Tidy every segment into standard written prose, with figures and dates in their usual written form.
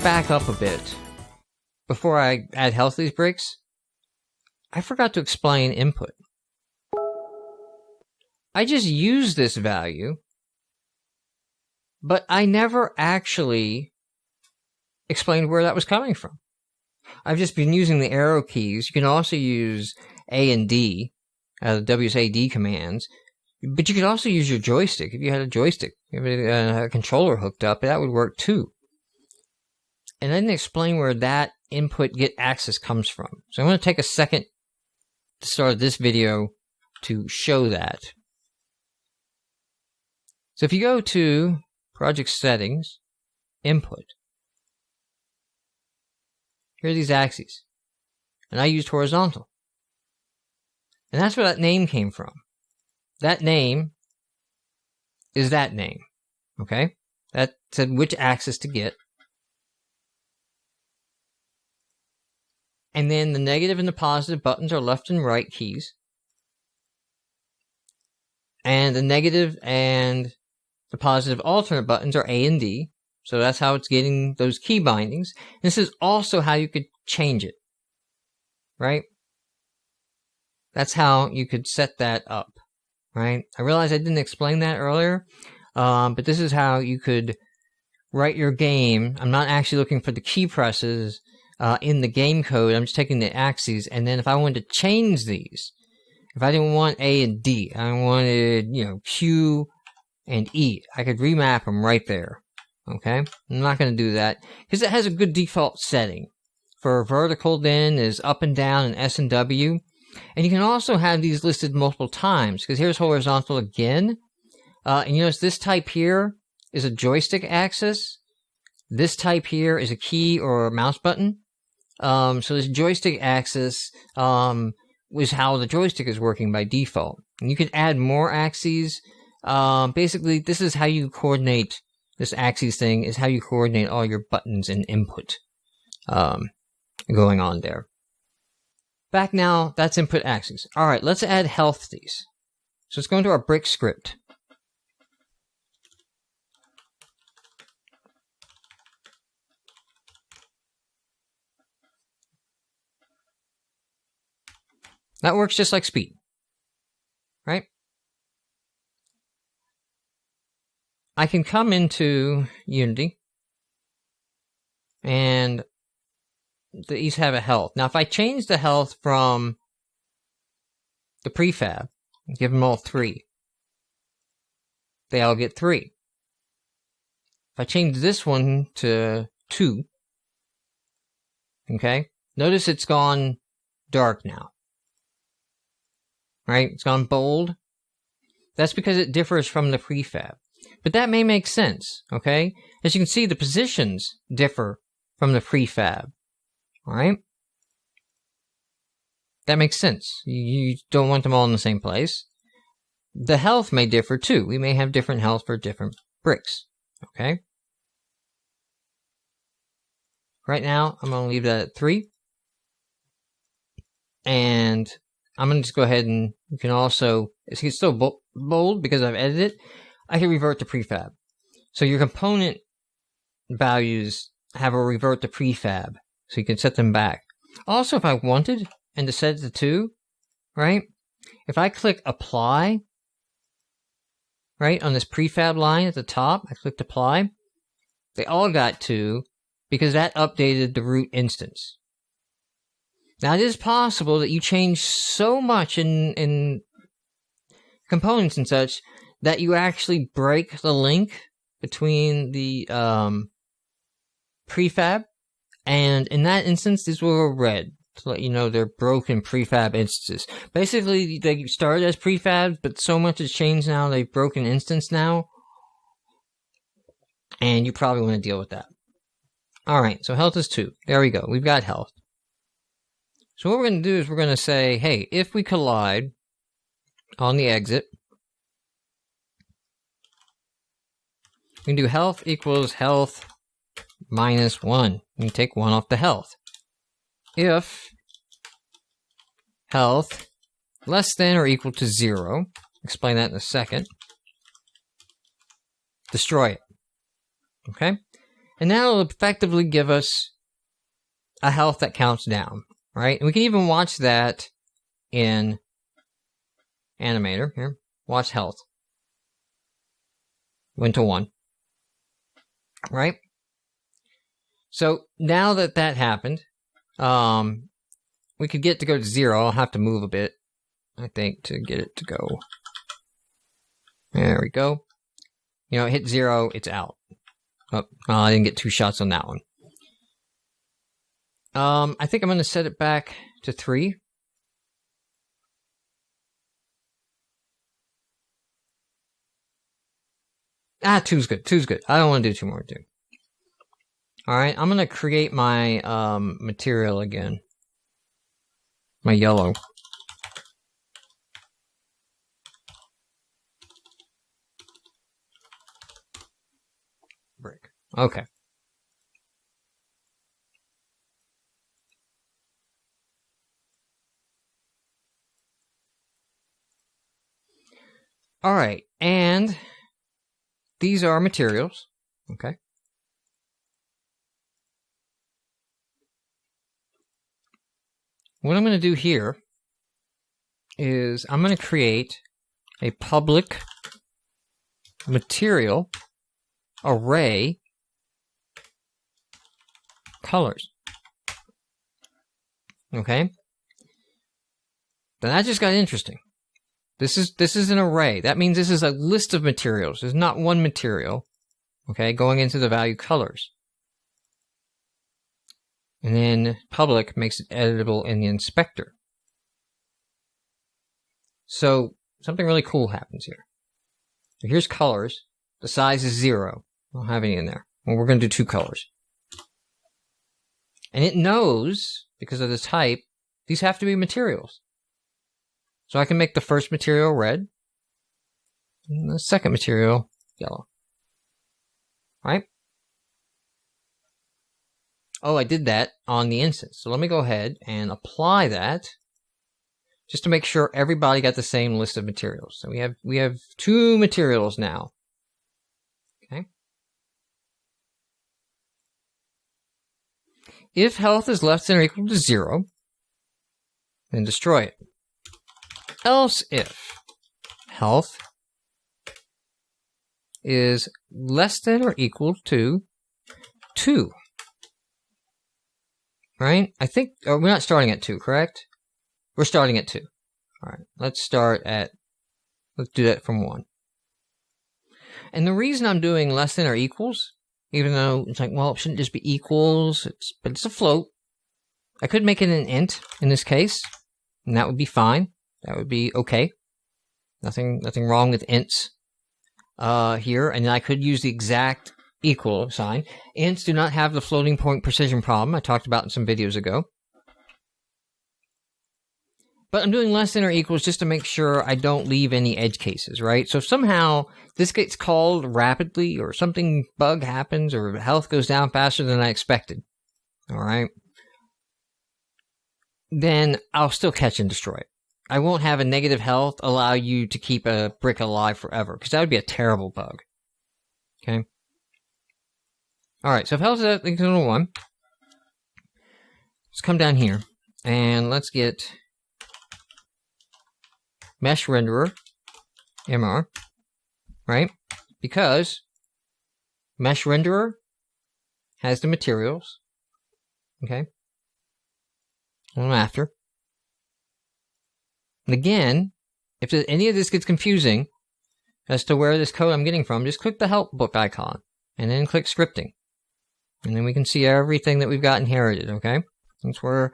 to back up a bit. Before I add health to these bricks, I forgot to explain input. I just used this value, but I never actually explained where that was coming from. I've just been using the arrow keys. You can also use A and D, the WSAD commands, but you could also use your joystick. If you had a joystick, if you had a controller hooked up, that would work too. And I didn't explain where that input get access comes from. So I'm going to take a second to start this video to show that. So if you go to Project Settings, Input, here are these axes. And I used horizontal. And that's where that name came from. That name is that name. Okay? That said which axis to get. And then the negative and the positive buttons are left and right keys. And the negative and the positive alternate buttons are A and D. So that's how it's getting those key bindings. This is also how you could change it. Right? That's how you could set that up. Right? I realized I didn't explain that earlier. But this is how you could write your game. I'm not actually looking for the key presses in the game code. I'm just taking the axes, and then if I wanted to change these, if I didn't want A and D, I wanted, Q and E, I could remap them right there. Okay? I'm not going to do that because it has a good default setting. For vertical, then, is up and down and S and W. And you can also have these listed multiple times, because here's horizontal again. And you notice this type here is a joystick axis. This type here is a key or a mouse button. So this joystick axis was how the joystick is working by default. And you can add more axes. Basically, this is how you coordinate this axes thing, is how you coordinate all your buttons and input going on there. Back now, that's input axes. All right, let's add health to these. So let's go into our brick script. That works just like speed, right? I can come into Unity, and these have a health. Now, if I change the health from the prefab, give them all 3, they all get 3. If I change this one to 2, okay, notice it's gone dark now. Right? It's gone bold. That's because it differs from the prefab. But that may make sense, okay? As you can see, the positions differ from the prefab. Alright? That makes sense. You don't want them all in the same place. The health may differ too. We may have different health for different bricks. Okay? Right now, I'm going to leave that at 3. And I'm going to just go ahead and you can also, it's still bold because I've edited it. I can revert to prefab. So your component values have a revert to prefab. So you can set them back. Also, if I wanted and to set it to 2, right? If I click apply, right, on this prefab line at the top, I clicked apply. They all got 2 because that updated the root instance. Now, it is possible that you change so much in components and such that you actually break the link between the prefab, and in that instance, these were red to let you know they're broken prefab instances. Basically, they started as prefabs, but so much has changed now, they've broken instance now, and you probably want to deal with that. Alright, so health is 2. There we go. We've got health. So what we're going to do is we're going to say, hey, if we collide on the exit, we can do health equals health minus 1. You take 1 off the health. If health less than or equal to 0, explain that in a second, destroy it. Okay? And that'll effectively give us a health that counts down, right? And we can even watch that in Animator. Here, watch health. Went to 1. Right? So now that happened, we could get it to go to 0. I'll have to move a bit, I think, to get it to go. There we go. You know, hit 0, it's out. Oh, I didn't get 2 shots on that one. I think I'm going to set it back to 3. Ah, 2's good. 2's good. I don't want to do 2 more. 2. Alright, I'm going to create my material again. My yellow. Brick. Okay. Alright, and these are materials. Okay. What I'm going to do here is I'm going to create a public material array colors. Okay? Then that just got interesting. This is an array. That means this is a list of materials. There's not one material, okay, going into the value colors. And then public makes it editable in the inspector. So something really cool happens here. So here's colors. The size is 0. I don't have any in there. Well, we're going to do 2 colors. And it knows, because of the type, these have to be materials. So I can make the first material red, and the second material yellow. Right? Oh, I did that on the instance. So let me go ahead and apply that just to make sure everybody got the same list of materials. So we have 2 materials now. Okay. If health is less than or equal to 0, then destroy it. Else if health is less than or equal to 2. Right? I think, we're not starting at 2, correct? We're starting at 2. All right, let's do that from 1. And the reason I'm doing less than or equals, even though it's like, well, it shouldn't just be equals, but it's a float. I could make it an int in this case, and that would be fine. That would be okay. Nothing wrong with ints here, and I could use the exact equal sign. Ints do not have the floating point precision problem I talked about in some videos ago. But I'm doing less than or equals just to make sure I don't leave any edge cases, right? So if somehow this gets called rapidly, or something bug happens, or health goes down faster than I expected, all right, then I'll still catch and destroy it. I won't have a negative health allow you to keep a brick alive forever, because that would be a terrible bug. Okay? Alright, so if health is equal to 1, let's come down here, and let's get Mesh Renderer, MR, right? Because Mesh Renderer has the materials, okay? What I'm after. And again, if any of this gets confusing as to where this code I'm getting from, just click the help book icon and then click scripting. And then we can see everything that we've got inherited, okay? That's where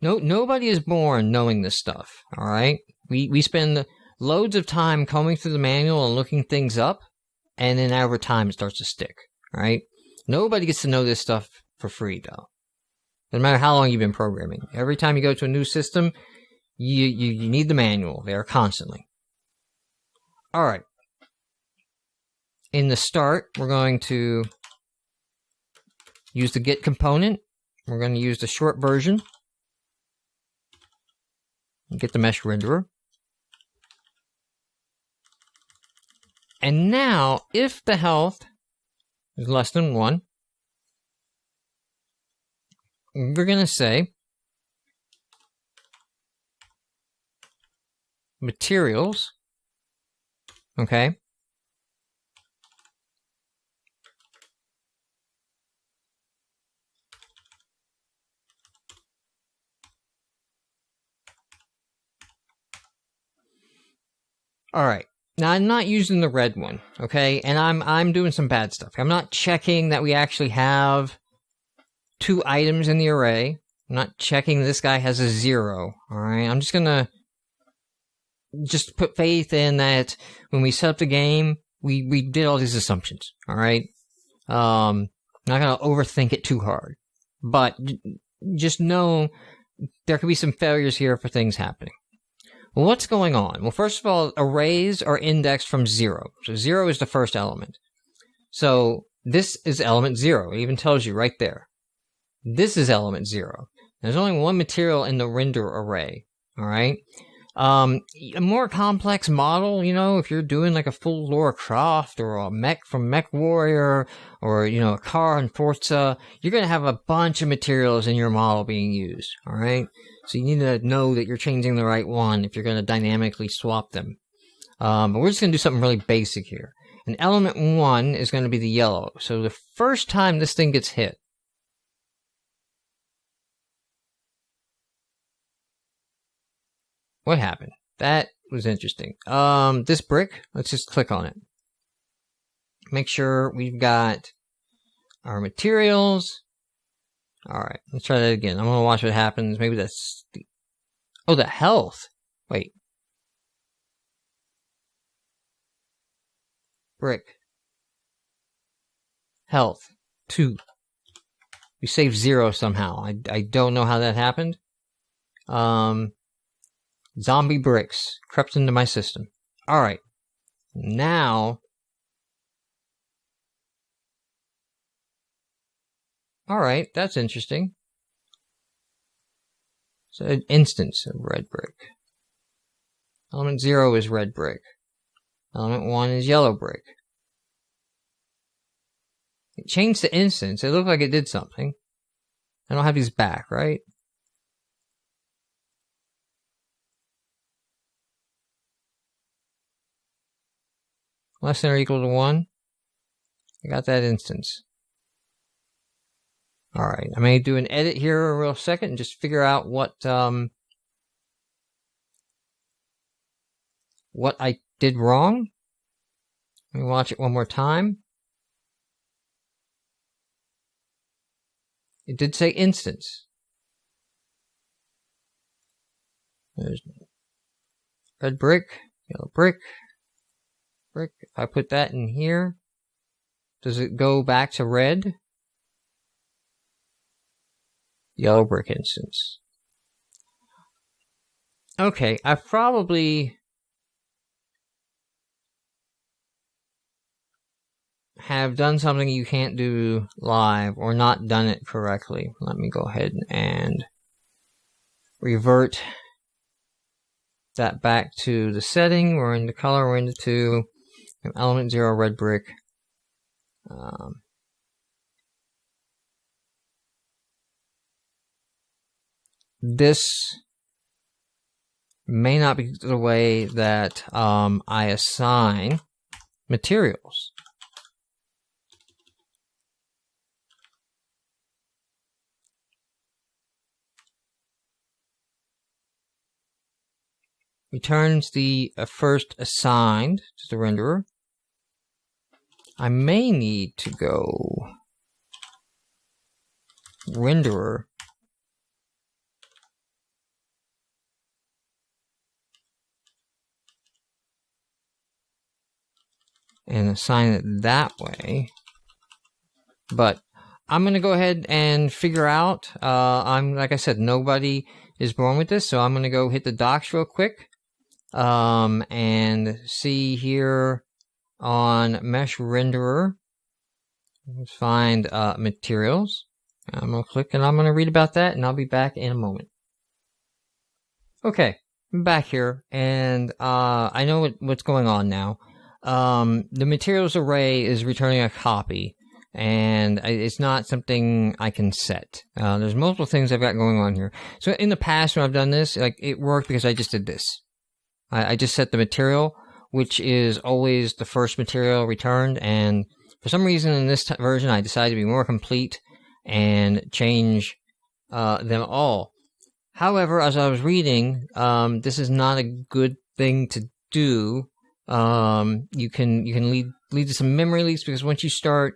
nobody is born knowing this stuff, all right? We spend loads of time combing through the manual and looking things up, and then over time it starts to stick, right? Nobody gets to know this stuff for free, though. No matter how long you've been programming. Every time you go to a new system, you need the manual there constantly. All right. In the start, we're going to use the get component. We're going to use the short version. Get the mesh renderer. And now, if the health is less than 1, we're going to say materials, okay? All right. Now I'm not using the red one, okay? And I'm doing some bad stuff. I'm not checking that we actually have 2 items in the array. I'm not checking this guy has a 0. All right. I'm just gonna put faith in that when we set up the game, we did all these assumptions. All right. Not gonna overthink it too hard, but just know there could be some failures here for things happening. Well, what's going on? Well, first of all, arrays are indexed from 0. So 0 is the first element. So this is element 0. It even tells you right there. This is element 0. There's only one material in the render array. All right. A more complex model, you know, if you're doing like a full Lara Croft or a mech from Mech Warrior or, you know, a car in Forza, you're going to have a bunch of materials in your model being used. All right. So you need to know that you're changing the right one if you're going to dynamically swap them. But we're just going to do something really basic here. And element 1 is going to be the yellow. So the first time this thing gets hit, what happened? That was interesting. This brick, let's just click on it. Make sure we've got our materials. All right, let's try that again. I'm going to watch what happens. Maybe that's the... Oh, the health. Wait. Brick. Health. 2. We saved 0 somehow. I don't know how that happened. Zombie bricks crept into my system. All right. Now... All right, that's interesting. So an instance of red brick. Element 0 is red brick. Element 1 is yellow brick. It changed the instance. It looked like it did something. I don't have these back, right? Less than or equal to 1. I got that instance. Alright, I may do an edit here in a real second and just figure out what I did wrong. Let me watch it one more time. It did say instance. There's red brick, yellow brick, brick. If I put that in here, does it go back to red? Yellow brick instance. Okay, I probably have done something you can't do live or not done it correctly. Let me go ahead and revert that back to the setting. We're in the color, we're in the 2. Element 0 red brick. This may not be the way that I assign materials. Returns the first assigned to the renderer. I may need to go renderer and assign it that way. But I'm going to go ahead and figure out, like I said, nobody is born with this, so I'm going to go hit the docs real quick and see here on Mesh Renderer. Let's find materials. I'm going to click and I'm going to read about that, and I'll be back in a moment. Okay, I'm back here, and I know what's going on now. The materials array is returning a copy. and it's not something I can set. There's multiple things I've got going on here. So in the past when I've done this, like, it worked because I just did this. I just set the material, which is always the first material returned, and for some reason in this version I decided to be more complete and change them all. However, as I was reading, this is not a good thing to do. You can lead to some memory leaks, because once you start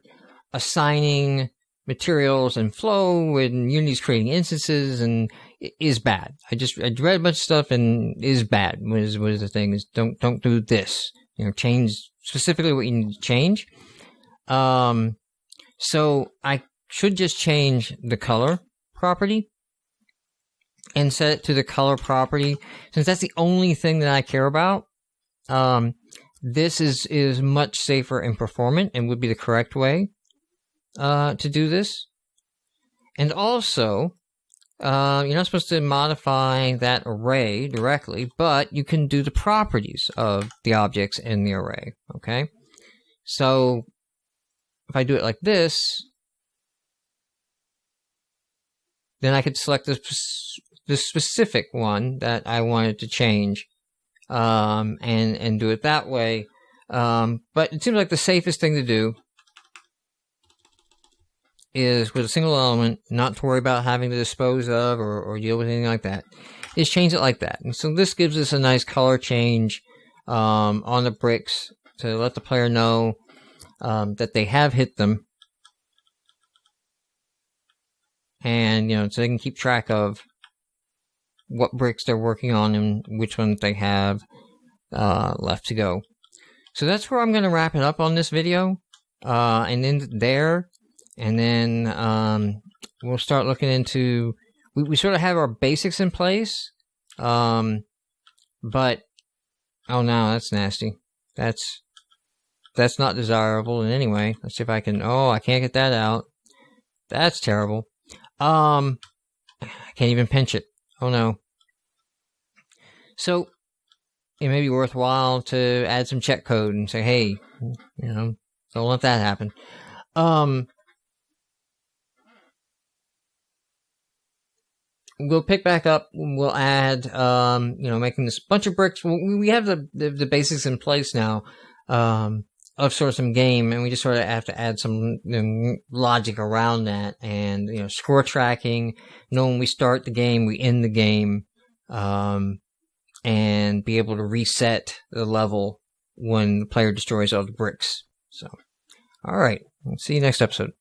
assigning materials and flow, and Unity's creating instances, and it is bad. I read a bunch of stuff, and is bad. Was the thing is, don't do this. Change specifically what you need to change. So I should just change the color property and set it to the color property, since that's the only thing that I care about. This is much safer and performant, and would be the correct way to do this. And also, you're not supposed to modify that array directly, but you can do the properties of the objects in the array. Okay, so if I do it like this, then I could select the specific one that I wanted to change, and do it that way. But it seems like the safest thing to do is, with a single element, not to worry about having to dispose of or deal with anything like that, is change it like that. And so this gives us a nice color change on the bricks to let the player know that they have hit them, and so they can keep track of what bricks they're working on and which ones they have left to go. So that's where I'm going to wrap it up on this video, and then there, and then we'll start looking into. We sort of have our basics in place, but oh no, that's nasty. That's not desirable in any way. Let's see if I can. Oh, I can't get that out. That's terrible. I can't even pinch it. Oh no. So it may be worthwhile to add some check code and say, hey, don't let that happen. We'll pick back up. We'll add, making this bunch of bricks. We have the basics in place now of sort of some game, and we just sort of have to add some logic around that, and score tracking. When we start the game, we end the game, and be able to reset the level when the player destroys all the bricks. So, all right, see you next episode.